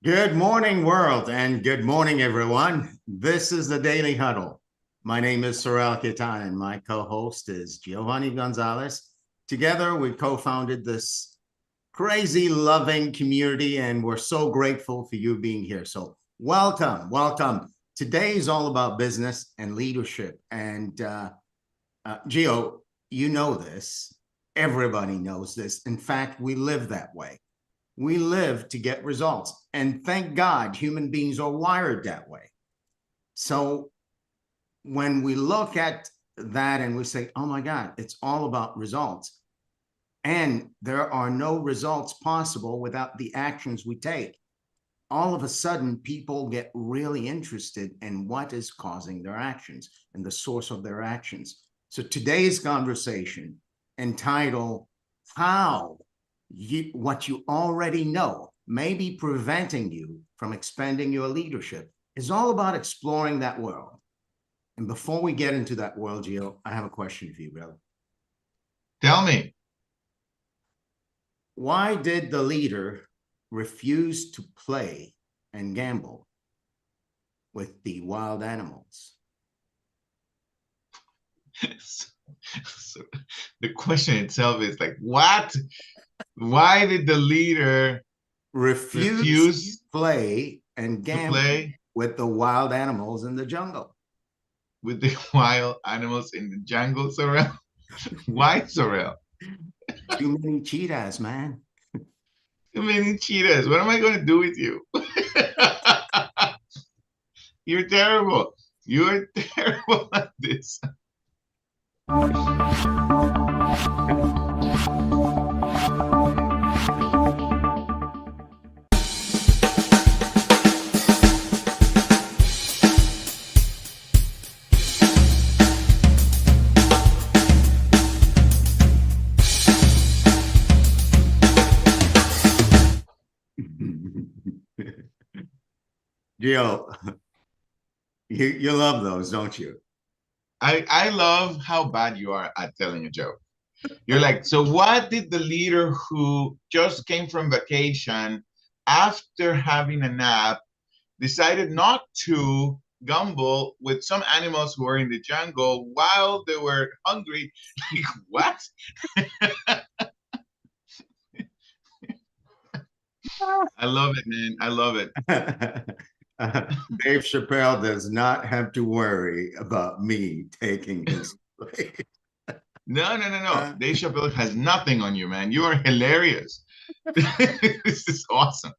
Good morning, world, and good morning, everyone. This is the Daily Huddle. My name is Saurel, Quettan, and my co-host is Giovanni Gonzalez. Together, we co-founded this crazy, loving community, and we're so grateful for you being here. So welcome, welcome. Today is all about business and leadership. And Gio, you know this. Everybody knows this. In fact, we live that way. We live to get results. And thank God human beings are wired that way. So when we look at that and we say, oh my God, it's all about results. And there are no results possible without the actions we take. All of a sudden, people get really interested in what is causing their actions and the source of their actions. So today's conversation entitled, How what you already know may be preventing you from expanding your leadership, is all about exploring that world. And before we get into that world, Gio, I have a question for you, brother. Tell me. Why did the leader refuse to play and gamble with the wild animals? So the question itself is like, what? Why did the leader refuse to play and gamble play with the wild animals in the jungle? With the wild animals in the jungle, Saurel? Why, Saurel? Too many cheetahs, man. Too many cheetahs. What am I going to do with you? You're terrible. You're terrible at this. Gio, you love those, don't you? I love how bad you are at telling a joke. You're like, so what did the leader who just came from vacation after having a nap decided not to gamble with some animals who were in the jungle while they were hungry? Like, what? I love it, man. I love it. Dave Chappelle does not have to worry about me taking his place. No. Dave Chappelle has nothing on you, man. You are hilarious. This is awesome.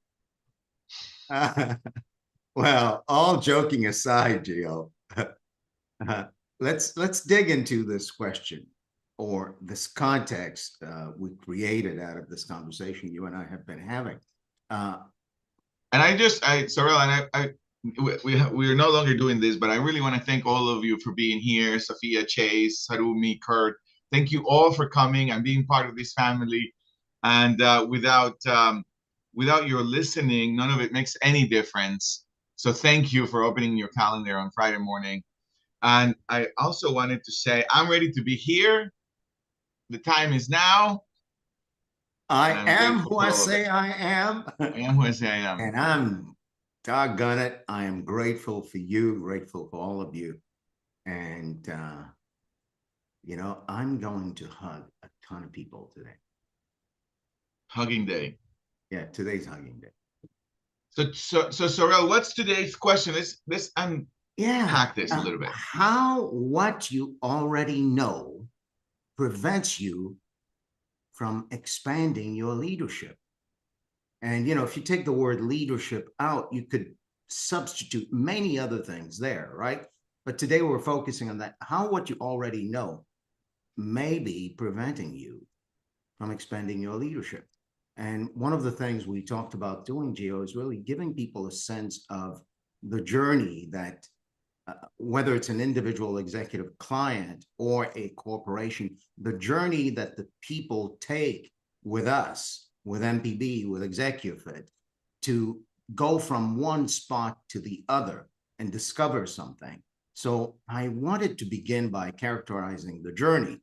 Well, all joking aside, Gio, let's dig into this question or this context we created out of this conversation you and I have been having. And Sorrel, and we are no longer doing this, but I really want to thank all of you for being here. Sophia, Chase, Harumi, Kurt. Thank you all for coming and being part of this family. And without your listening, none of it makes any difference. So thank you for opening your calendar on Friday morning. And I also wanted to say, I'm ready to be here. The time is now. I am who I say I am. I am who I say I am. And I'm doggone it. I am grateful for you, grateful for all of you. And, I'm going to hug a ton of people today. Hugging day. Yeah, today's hugging day. So Saurel, what's today's question? Let's unpack this a little bit. How what you already know prevents you from expanding your leadership. And, if you take the word leadership out, you could substitute many other things there, right? But today we're focusing on that, how what you already know may be preventing you from expanding your leadership. And one of the things we talked about doing, Gio, is really giving people a sense of the journey that whether it's an individual executive client or a corporation, the journey that the people take with us, with MPB, with exeQfit, to go from one spot to the other and discover something. So I wanted to begin by characterizing the journey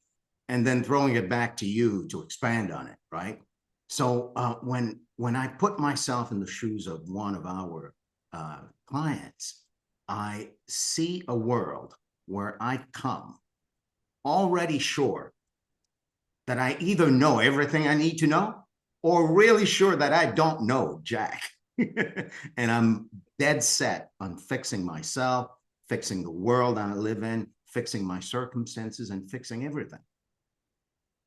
and then throwing it back to you to expand on it, right? So when when I put myself in the shoes of one of our clients, I see a world where I come already sure that I either know everything I need to know or really sure that I don't know Jack. And I'm dead set on fixing myself, fixing the world I live in, fixing my circumstances, and fixing everything.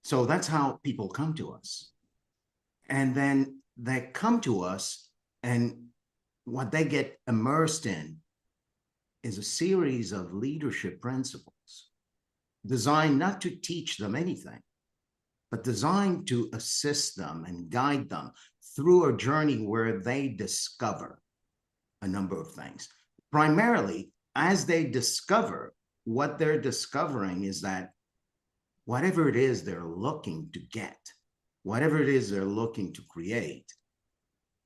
So that's how people come to us. And then they come to us, and what they get immersed in is a series of leadership principles designed not to teach them anything, but designed to assist them and guide them through a journey where they discover a number of things. Primarily, as they discover, what they're discovering is that whatever it is they're looking to get, whatever it is they're looking to create,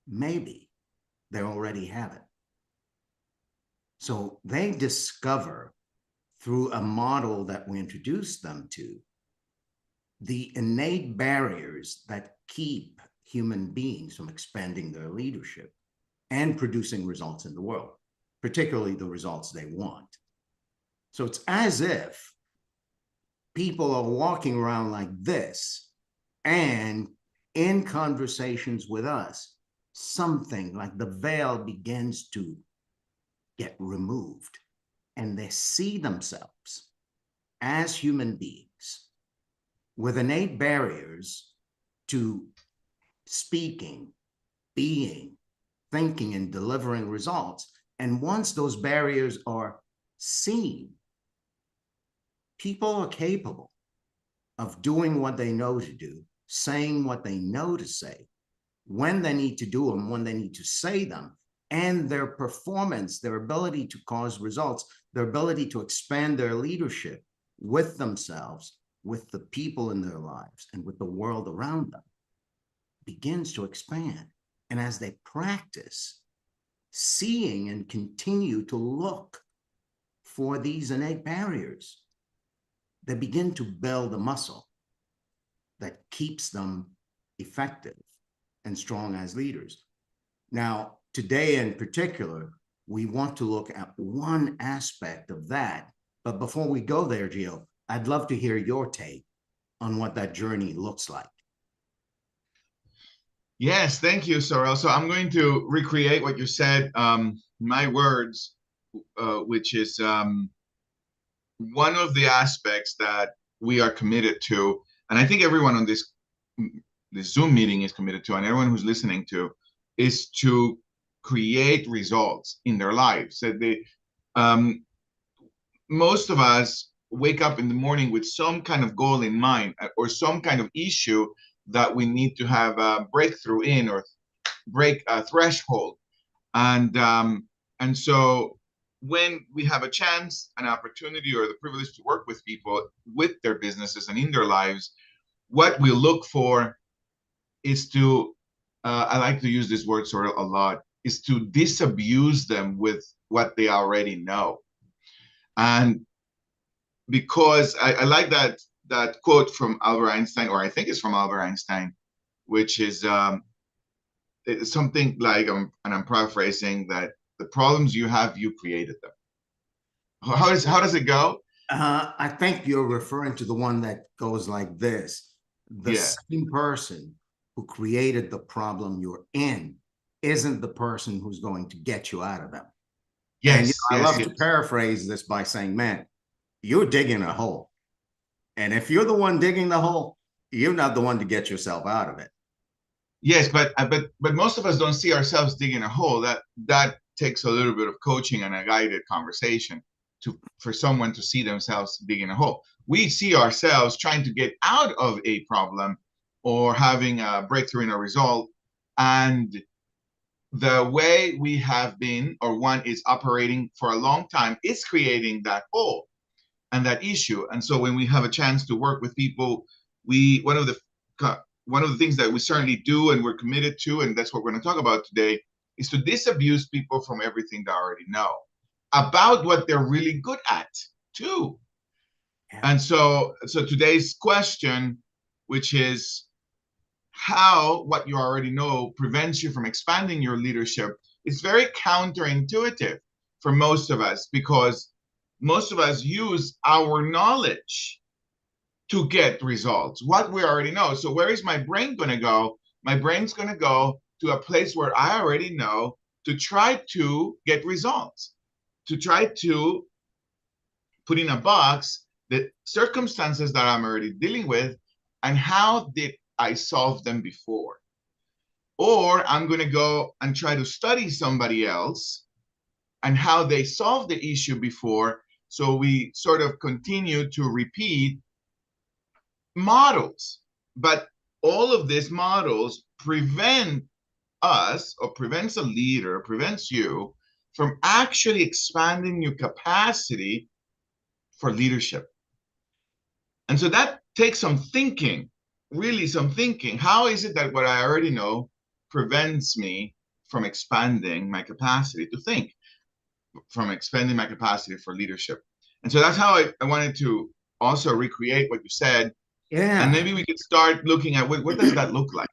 maybe they already have it. So they discover through a model that we introduce them to the innate barriers that keep human beings from expanding their leadership and producing results in the world, particularly the results they want. So it's as if people are walking around like this, and in conversations with us, something like the veil begins to get removed, and they see themselves as human beings with innate barriers to speaking, being, thinking, and delivering results. And once those barriers are seen, people are capable of doing what they know to do, saying what they know to say, when they need to do them, when they need to say them, and their performance, their ability to cause results, their ability to expand their leadership with themselves, with the people in their lives, and with the world around them begins to expand. And as they practice seeing and continue to look for these innate barriers, they begin to build a muscle that keeps them effective and strong as leaders. Now, today in particular, we want to look at one aspect of that. But before we go there, Gio, I'd love to hear your take on what that journey looks like. Yes, thank you, Saurel. So I'm going to recreate what you said, my words, which is one of the aspects that we are committed to, and I think everyone on this Zoom meeting is committed to, and everyone who's listening to, is to create results in their lives. That they, most of us wake up in the morning with some kind of goal in mind or some kind of issue that we need to have a breakthrough in or break a threshold. And so when we have a chance, an opportunity, or the privilege to work with people with their businesses and in their lives, what we look for is to, I like to use this word sort of a lot, is to disabuse them with what they already know. And because I like that quote from Albert Einstein, or I think it's from Albert Einstein, which is it's something like, and I'm paraphrasing, that the problems you have, you created them. How does it go? I think you're referring to the one that goes like this. The same person who created the problem you're in isn't the person who's going to get you out of them. Yes, and I love to paraphrase this by saying, man, you're digging a hole. And if you're the one digging the hole, you're not the one to get yourself out of it. Yes, but most of us don't see ourselves digging a hole. That takes a little bit of coaching and a guided conversation for someone to see themselves digging a hole. We see ourselves trying to get out of a problem or having a breakthrough in a result. And the way we have been, or one is operating for a long time, is creating that hole and that issue. And so when we have a chance to work with people, one of the things that we certainly do and we're committed to, and that's what we're going to talk about today, is to disabuse people from everything they already know about what they're really good at too. Yeah. And so today's question, which is, how what you already know prevents you from expanding your leadership is very counterintuitive for most of us, because most of us use our knowledge to get results, what we already know. So where is my brain going to go? My brain's going to go to a place where I already know, to try to get results, to try to put in a box the circumstances that I'm already dealing with and how did I solve them before. Or I'm going to go and try to study somebody else and how they solved the issue before. So we sort of continue to repeat models. But all of these models prevent us, or prevents a leader, prevents you from actually expanding your capacity for leadership. And so that takes some thinking, really some thinking. How is it that what I already know prevents me from expanding my capacity to think, from expanding my capacity for leadership? And so that's how I wanted to also recreate what you said. And Yeah. maybe we could start looking at what does that look like?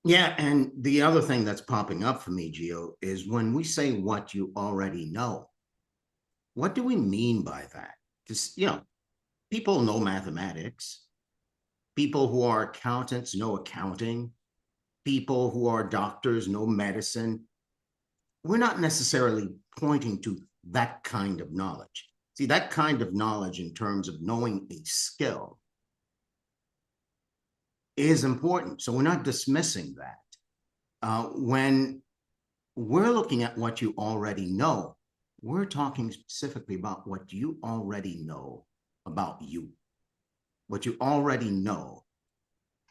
Yeah. And the other thing that's popping up for me, Gio, is when we say what you already know, what do we mean by that? Because, people know mathematics. People who are accountants know accounting. People who are doctors know medicine. We're not necessarily pointing to that kind of knowledge. See, that kind of knowledge in terms of knowing a skill is important. So we're not dismissing that. When we're looking at what you already know, we're talking specifically about what you already know about you, what you already know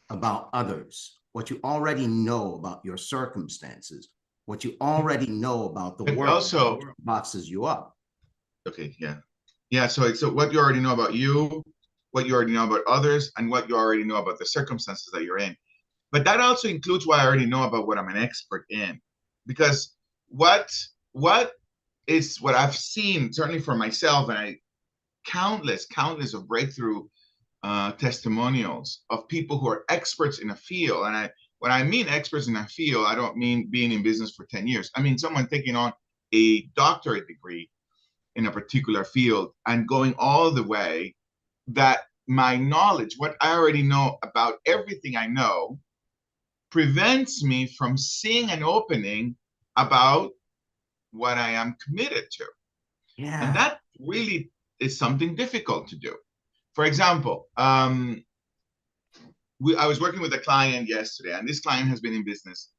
about others, what you already know about your circumstances, what you already know about the And work also, that boxes you up. okay, yeah. Yeah, so what you already know about you, what you already know about others, and what you already know about the circumstances that you're in. But that also includes what I already know about what I'm an expert in. Because what what is what I've seen, certainly for myself, and I countless of breakthrough testimonials of people who are experts in a field. And when I mean experts in a field, I don't mean being in business for 10 years. I mean someone taking on a doctorate degree in a particular field and going all the way, that my knowledge, what I already know about everything I know, prevents me from seeing an opening about what I am committed to. And Yeah. that really is something difficult to do. For example, I was working with a client yesterday, and this client has been in business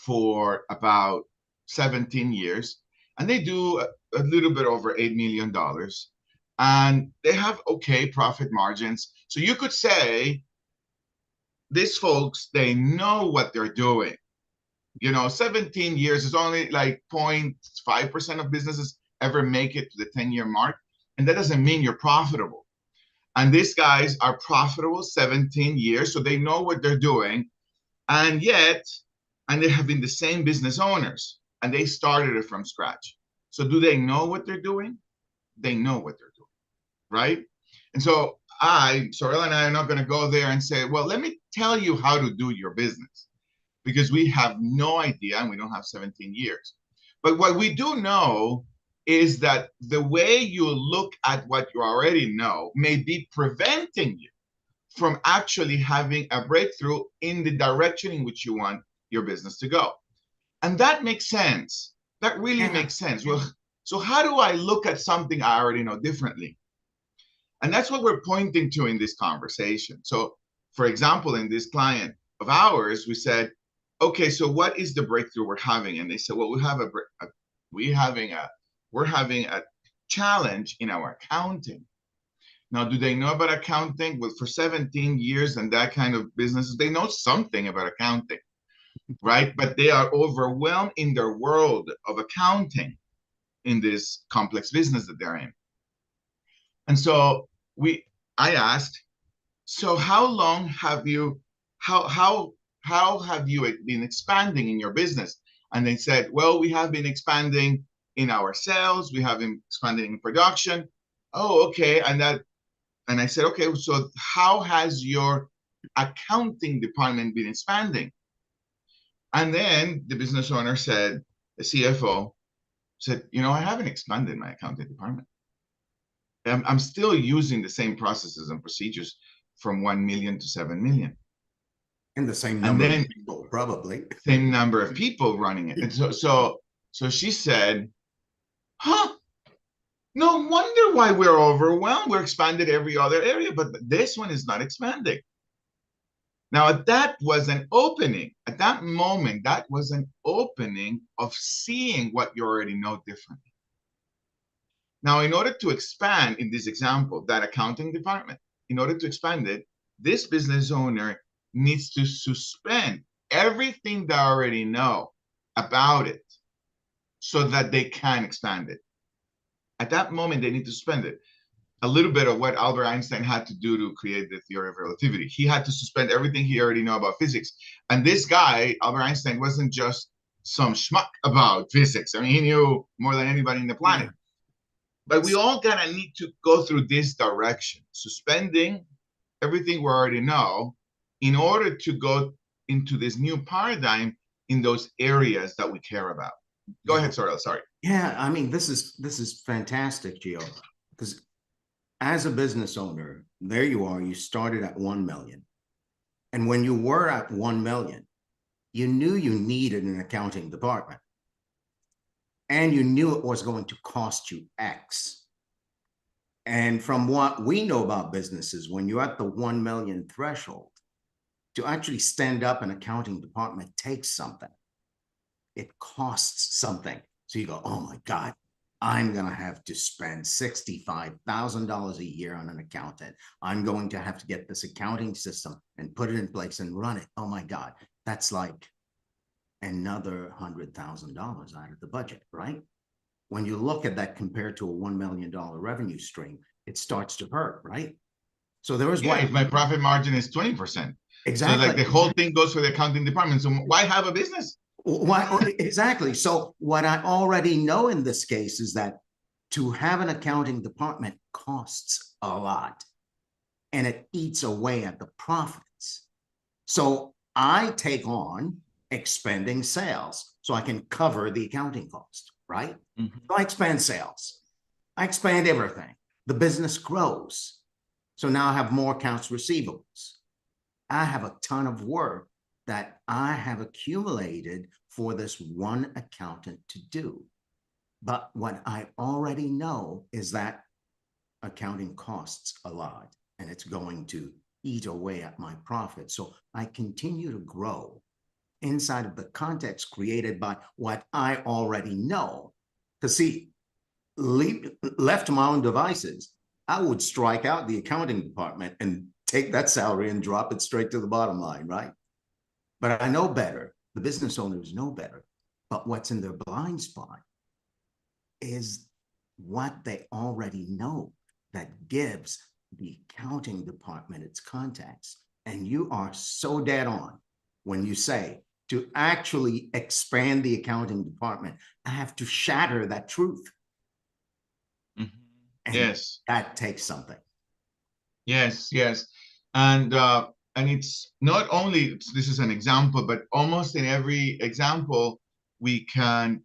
for about 17 years, and they do a little bit over $8 million, and they have okay profit margins. So you could say these folks, they know what they're doing. 17 years is only like 0.5% of businesses ever make it to the 10-year mark. And that doesn't mean you're profitable. And these guys are profitable 17 years, so they know what they're doing. And they have been the same business owners, and they started it from scratch. So do they know what they're doing? They know what they're doing, right? And so Saurel and I are not going to go there and say, well, let me tell you how to do your business, because we have no idea and we don't have 17 years. But what we do know is that the way you look at what you already know may be preventing you from actually having a breakthrough in the direction in which you want your business to go. And that makes sense. That really Yeah. makes sense. Well, so how do I look at something I already know differently? And that's what we're pointing to in this conversation. So, for example, in this client of ours, we said, okay, so what is the breakthrough we're having? And they said, well, we're having a challenge in our accounting. Now, do they know about accounting? Well, for 17 years and that kind of businesses, they know something about accounting, right? But they are overwhelmed in their world of accounting in this complex business that they're in. And so I asked, so how long have you, how have you been expanding in your business? And they said, well, we have been expanding in our sales, we have been expanding in production. Oh, okay. And I said, okay, so how has your accounting department been expanding? And then the business owner said, the CFO said, I haven't expanded my accounting department. I'm still using the same processes and procedures from 1 million to 7 million. And the same And number then of people, probably. same number of people running it. And so she said, huh, no wonder why we're overwhelmed. We're expanded every other area, but this one is not expanding. Now, that was an opening. At that moment, that was an opening of seeing what you already know differently. Now, in order to expand, in this example, that accounting department, in order to expand it, this business owner needs to suspend everything they already know about it so that they can expand it. At that moment, they need to spend it. A little bit of what Albert Einstein had to do to create the theory of relativity. He had to suspend everything he already knew about physics. And this guy, Albert Einstein, wasn't just some schmuck about physics. I mean, he knew more than anybody in the planet. Yeah. But we all gotta need to go through this direction, suspending everything we already know in order to go into this new paradigm in those areas that we care about. Go ahead, Saurel, sorry. Yeah, I mean, this is fantastic, Gio, because as a business owner, there you are, you started at 1 million. And when you were at 1 million, you knew you needed an accounting department. And you knew it was going to cost you X. And from what we know about businesses, when you're at the 1 million threshold, to actually stand up an accounting department takes something. It costs something. So you go, oh my God, I'm going to have to spend $65,000 a year on an accountant. I'm going to have to get this accounting system and put it in place and run it. Oh my God, that's like another $100,000 out of the budget, right? When you look at that compared to a $1 million revenue stream, it starts to hurt, right? So there is if my profit margin is 20%. Exactly. So like the whole thing goes for the accounting department. So why have a business? Why, exactly. So what I already know in this case is that to have an accounting department costs a lot and it eats away at the profits. So I take on expanding sales so I can cover the accounting cost, right? Mm-hmm. So I expand sales. I expand everything. The business grows. So now I have more accounts receivables. I have a ton of work that I have accumulated for this one accountant to do. But what I already know is that accounting costs a lot and it's going to eat away at my profit. So I continue to grow inside of the context created by what I already know. Because see, left to my own devices, I would strike out the accounting department and take that salary and drop it straight to the bottom line, right? But I know better. The business owners know better. But what's in their blind spot is what they already know that gives the accounting department its context. And you are so dead on when you say to actually expand the accounting department, I have to shatter that truth. Mm-hmm. And yes. That takes something. Yes. And it's not only, this is an example, but almost in every example, we can,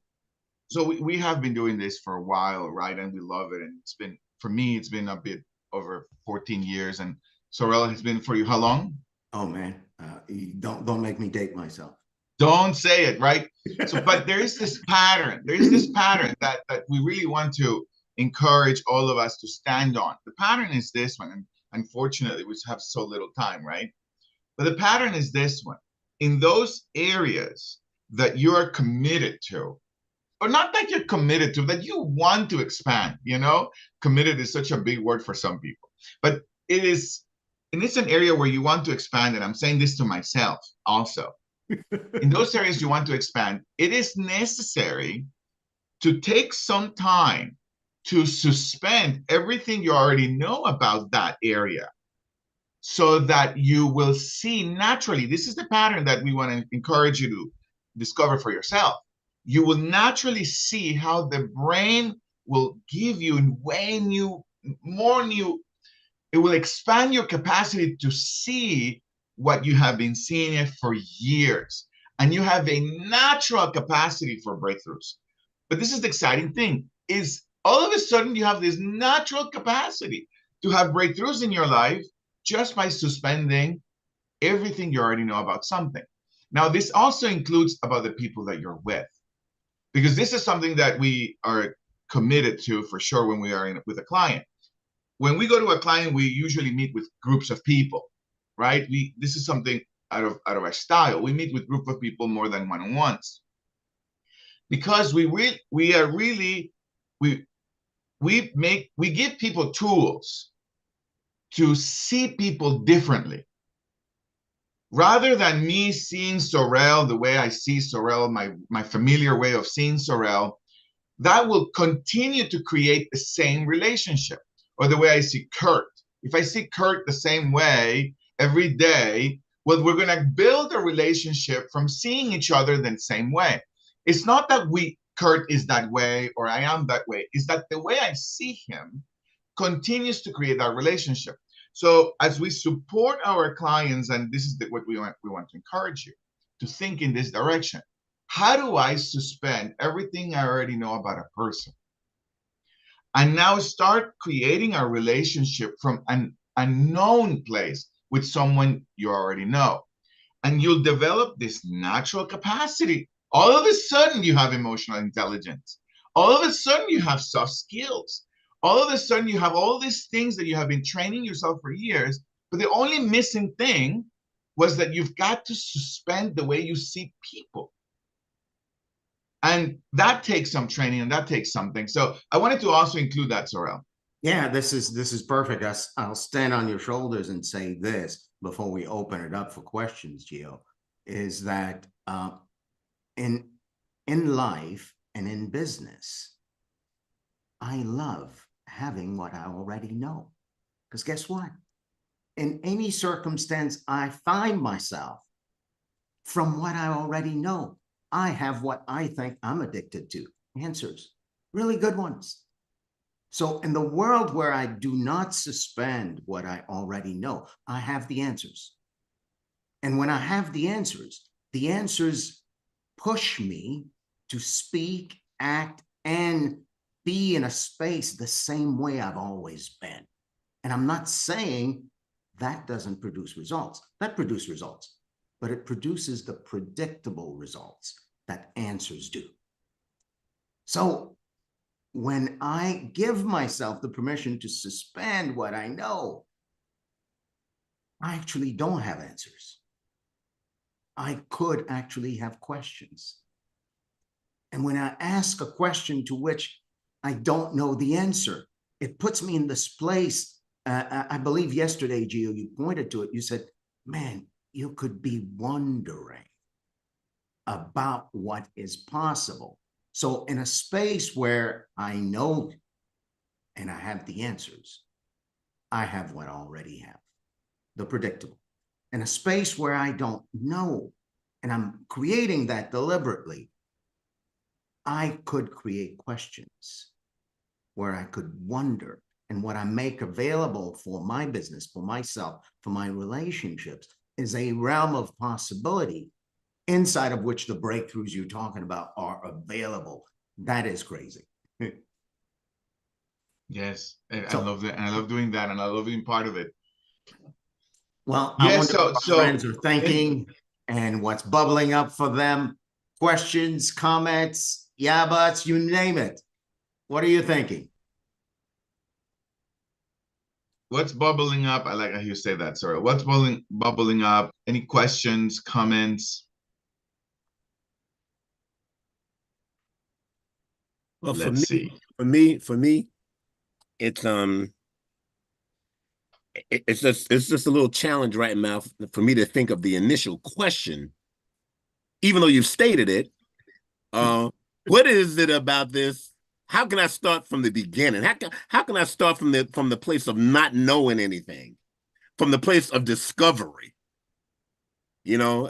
so we have been doing this for a while, right? And we love it. And it's been, for me, it's been a bit over 14 years. And Saurel, has been for you how long? Oh man, don't make me date myself. Don't say it, right? So, but there is this pattern. There is this pattern that we really want to encourage all of us to stand on. The pattern is this one, and unfortunately, we have so little time, right? But the pattern is this one. In those areas that you are committed to, or not that you're committed to, that you want to expand, committed is such a big word for some people, but it is, and it's an area where you want to expand, and I'm saying this to myself also. In those areas you want to expand, it is necessary to take some time to suspend everything you already know about that area so that you will see naturally. This is the pattern that we want to encourage you to discover for yourself. You will naturally see how the brain will give you it will expand your capacity to see what you have been seeing it for years, and you have a natural capacity for breakthroughs. But this is the exciting thing, is all of a sudden you have this natural capacity to have breakthroughs in your life just by suspending everything you already know about something. Now, this also includes about the people that you're with, because this is something that we are committed to for sure when we are with a client. When we go to a client, we usually meet with groups of people, right? This is something out of our style. We meet with group of people more than one-on-ones, because we give people tools to see people differently. Rather than me seeing Saurel the way I see Saurel, my familiar way of seeing Saurel, that will continue to create the same relationship. Or the way I see Kurt. If I see Kurt the same way every day, well, we're going to build a relationship from seeing each other the same way. It's not that Kurt is that way or I am that way. It's that the way I see him continues to create that relationship. So as we support our clients, and this is what we want to encourage you to think in this direction. How do I suspend everything I already know about a person and now start creating a relationship from an unknown place with someone you already know? And you'll develop this natural capacity. All of a sudden, you have emotional intelligence. All of a sudden, you have soft skills. All of a sudden, you have all these things that you have been training yourself for years. But the only missing thing was that you've got to suspend the way you see people. And that takes some training, and that takes something. So I wanted to also include that, Saurel. Yeah, this is perfect. I'll stand on your shoulders and say this before we open it up for questions, Gio, is that in life and in business, I love having what I already know. Because guess what? In any circumstance I find myself, from what I already know, I have what I think I'm addicted to. Answers, really good ones. So in the world where I do not suspend what I already know, I have the answers. And when I have the answers push me to speak, act, and be in a space the same way I've always been. And I'm not saying that doesn't produce results. That produces results, but it produces the predictable results that answers do. So when I give myself the permission to suspend what I know, I actually don't have answers. I could actually have questions. And when I ask a question to which I don't know the answer, it puts me in this place. I believe yesterday, Gio, you pointed to it. You said, man, you could be wondering about what is possible. So in a space where I know and I have the answers, I have what I already have, the predictable. In a space where I don't know, and I'm creating that deliberately, I could create questions where I could wonder. And what I make available for my business, for myself, for my relationships is a realm of possibility inside of which the breakthroughs you're talking about are available. That is crazy. Yes, and I love that, and I love doing that, and I love being part of it. Well, I Yes, wonder what my friends are thinking and what's bubbling up for them. Questions, comments, yeah, buts, you name it. What are you thinking? What's bubbling up? I like how you say that. Sorry. What's bubbling up? Any questions, comments? Well, Let's see. For me, it's it's just a little challenge right now for me to think of the initial question, even though you've stated it. What is it about this? How can I start from the beginning? How can I start from the place of not knowing anything, from the place of discovery? You know,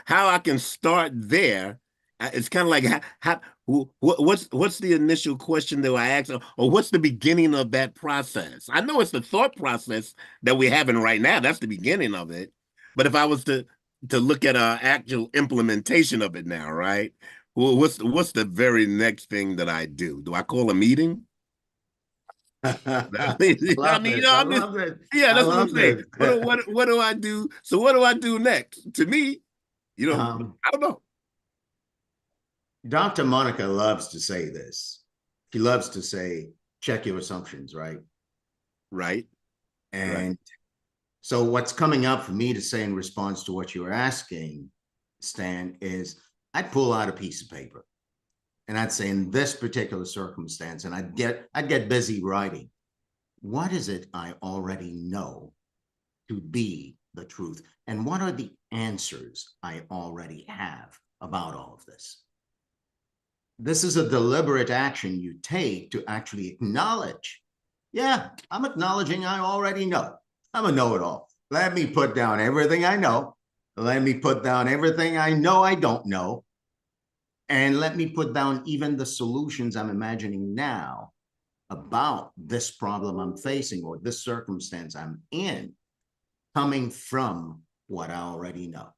how I can start there. It's kind of like what's the initial question that I ask, or what's the beginning of that process? I know it's the thought process that we're having right now. That's the beginning of it. But if I was to look at an actual implementation of it now, right? Well, what's the very next thing that I do? Do I call a meeting? I mean, I I'm just, love it. yeah, I that's what I'm love saying. it. What do I do? So what do I do next? To me, I don't know. Dr. Monica loves to say this. She loves to say, check your assumptions, right? Right. And so what's coming up for me to say in response to what you were asking, Stan, is I'd pull out a piece of paper and I'd say in this particular circumstance, and I'd get busy writing. What is it I already know to be the truth? And what are the answers I already have about all of this? This is a deliberate action you take to actually acknowledge. Yeah, I'm acknowledging I already know. I'm a know-it-all. Let me put down everything I know. Let me put down everything I know I don't know. And let me put down even the solutions I'm imagining now about this problem I'm facing or this circumstance I'm in, coming from what I already know.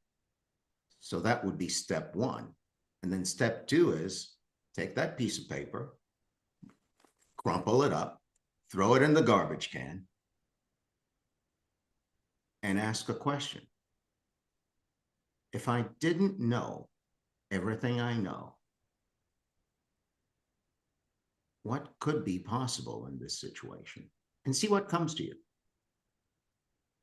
So that would be step one. And then step two is take that piece of paper, crumple it up, throw it in the garbage can, and ask a question. If I didn't know everything I know, what could be possible in this situation? And see what comes to you.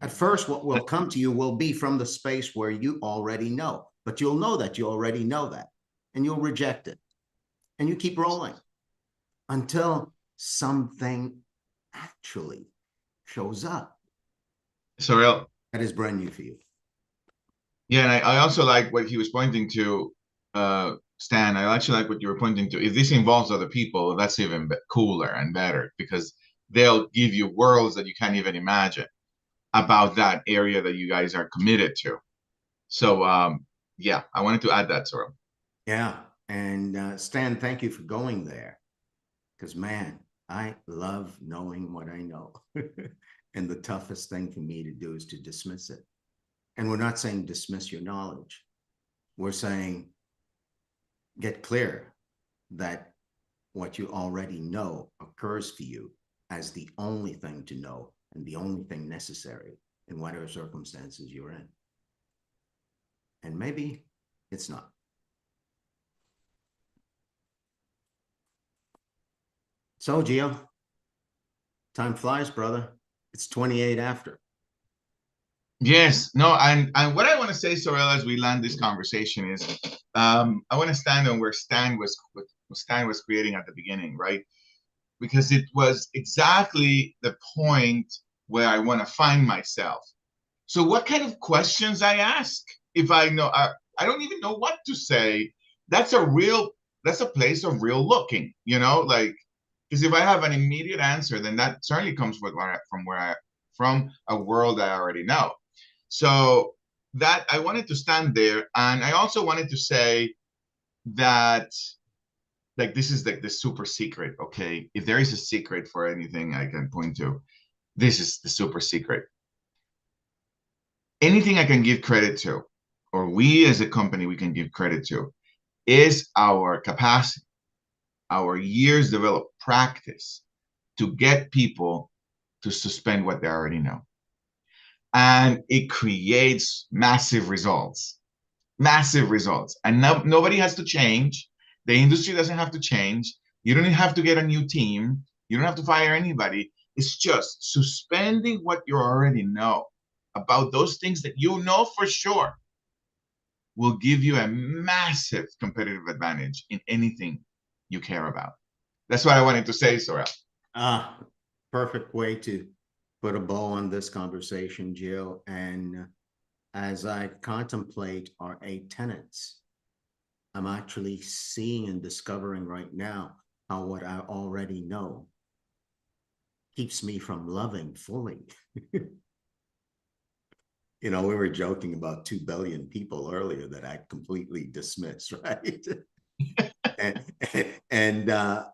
At first, what will come to you will be from the space where you already know, but you'll know that you already know that, and you'll reject it. And you keep rolling until something actually shows up Saurel, that is brand new for you. yeah, and I also like what he was pointing to, Stan. I actually like what you were pointing to. If this involves other people, that's even cooler and better because they'll give you worlds that you can't even imagine about that area that you guys are committed to. So, yeah, I wanted to add that, Saurel. Yeah. And Stan, thank you for going there. Because, man, I love knowing what I know. And the toughest thing for me to do is to dismiss it. And we're not saying dismiss your knowledge. We're saying get clear that what you already know occurs for you as the only thing to know and the only thing necessary in whatever circumstances you're in. And maybe it's not. So, Gio, time flies, brother. It's 28 after. Yes, no, and what I want to say, Saurel, as we land this conversation is, I want to stand on where Stan was creating at the beginning, right? Because it was exactly the point where I want to find myself. So, what kind of questions I ask? If I know, I don't even know what to say. That's a place of real looking, like, because if I have an immediate answer, then that certainly comes from a world I already know. So that I wanted to stand there, and I also wanted to say that, like, this is like the super secret. Okay, if there is a secret for anything I can point to, this is the super secret. Anything I can give credit to, or we as a company we can give credit to, is our capacity, our years developed practice to get people to suspend what they already know. And it creates massive results. Massive results. And now nobody has to change. The industry doesn't have to change. You don't have to get a new team. You don't have to fire anybody. It's just suspending what you already know about those things that you know for sure will give you a massive competitive advantage in anything you care about. That's what I wanted to say, Saurel. Perfect way to put a bow on this conversation, Jill. And as I contemplate our 8 tenets, I'm actually seeing and discovering right now how what I already know keeps me from loving fully. We were joking about 2 billion people earlier that I completely dismissed, right? and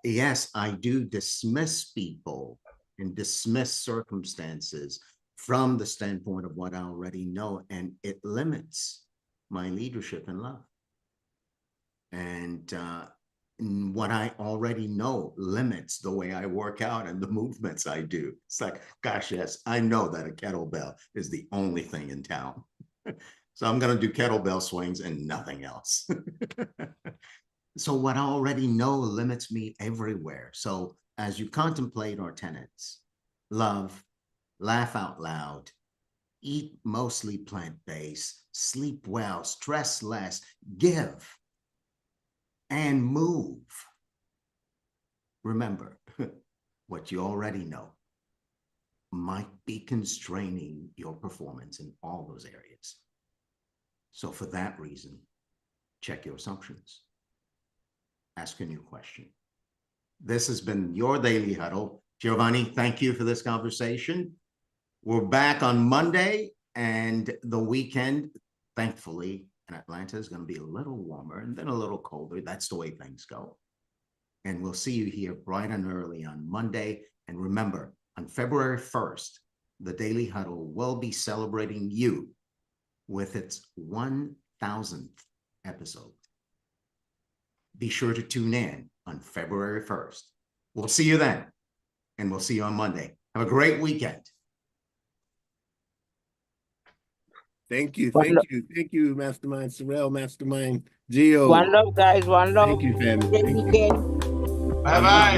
yes, I do dismiss people and dismiss circumstances from the standpoint of what I already know, and it limits my leadership and love. And what I already know limits the way I work out and the movements I do. It's like, gosh, yes, I know that a kettlebell is the only thing in town. So I'm going to do kettlebell swings and nothing else. So what I already know limits me everywhere. So as you contemplate our tenets, love, laugh out loud, eat mostly plant-based, sleep well, stress less, give, and move. Remember, what you already know might be constraining your performance in all those areas. So for that reason, check your assumptions. Ask a new question. This has been your Daily Huddle. Giovanni, thank you for this conversation. We're back on Monday, and the weekend, thankfully, in Atlanta is going to be a little warmer and then a little colder. That's the way things go. And we'll see you here bright and early on Monday. And remember, on February 1st, the Daily Huddle will be celebrating you with its 1000th episode. Be sure to tune in on February 1st. We'll see you then, and we'll see you on Monday. Have a great weekend. Thank you, Mastermind Saurel, Mastermind Gio. One love, guys. One love. Thank you, family. Great Thank you. weekend. Bye-bye.